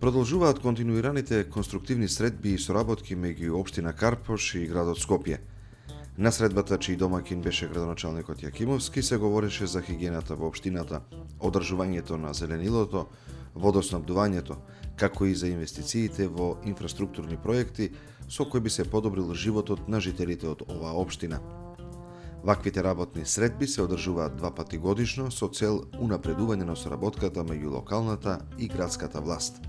Продолжуваат континуираните конструктивни средби и соработки меѓу општина Карпош и градот Скопје. На средбата, чиј домаќин беше градоначалникот Јакимовски, се говореше за хигиената во општината, одржувањето на зеленилото, водоснабдувањето, како и за инвестициите во инфраструктурни проекти со кои би се подобрил животот на жителите од оваа општина. Ваквите работни средби се одржуваат 2 пати годишно со цел унапредување на соработката меѓу локалната и градската власт.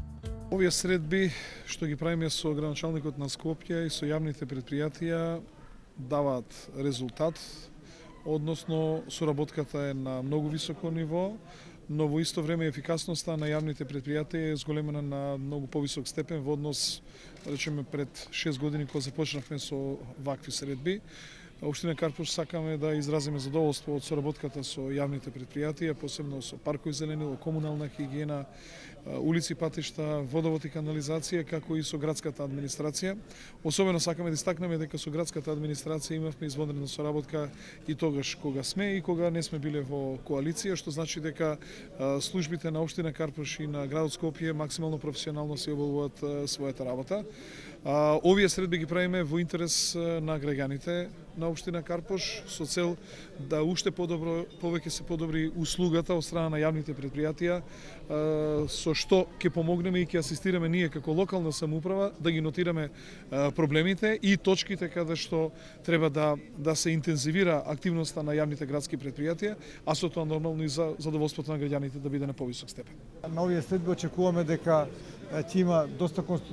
Овие средби што ги правиме со градоначалникот на Скопје и со јавните предпријатија даваат резултат, односно соработката е на многу високо ниво, но во исто време ефикасноста на јавните предпријатија е зголемена на многу повисок степен во однос, речеме, пред 6 години кога започнавме со вакви средби. Општина Карпош сакаме да изразиме задоволство од соработката со јавните предпријатија, посебно со паркови зеленило, комунална хигиена, улици, патишта, водовод и канализација, како и со градската администрација. Особено сакаме да истакнеме дека со градската администрација имавме извонредна соработка и тогаш кога сме и кога не сме биле во коалиција, што значи дека службите на општина Карпош и на градот Скопје максимално професионално се обавуваат својата работа. Овие средби ги правиме во интерес на граѓаните на општина Карпош со цел да уште повеќе се подобри услугата од страна на јавните предпријатија, со што ќе помогнеме и ќе асистираме ние како локална самоуправа да ги нотираме проблемите и точките каде што треба да се интензивира активноста на јавните градски предпријатија, а со тоа нормално и за задоволството на граѓаните да биде на повисок степен. На овие средби очекуваме дека ќе има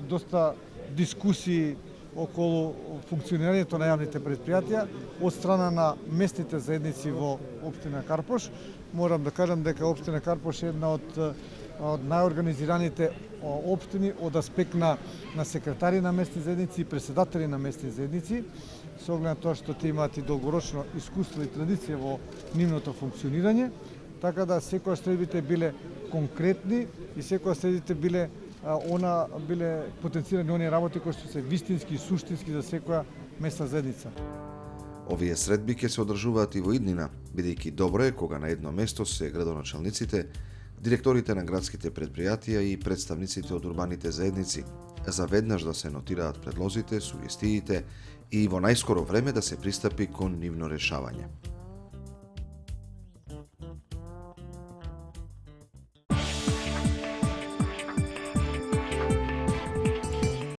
доста дискусии околу функционирањето на јавните предпријатија од страна на местните заедници во општина Карпош. Морам да кажам дека општина Карпош е една од најорганизираните општини од аспект на секретари на местни заедници и председатели на местни заедници, со оглед на тоа што те имаат и долгорочно искуство и традиција во нивното функционирање, така да секоја средбите биле конкретни и секоја средбите биле потенцирани оние работи кои што се вистински и суштински за секоја местна заедница. Овие средби ќе се одржуваат и во иднина, бидејќи добро е кога на едно место се градоначалниците, директорите на градските предпријатија и представниците од урбаните заедници, за веднаш да се нотираат предлозите, сугестиите и во најскоро време да се пристапи кон нивно решавање.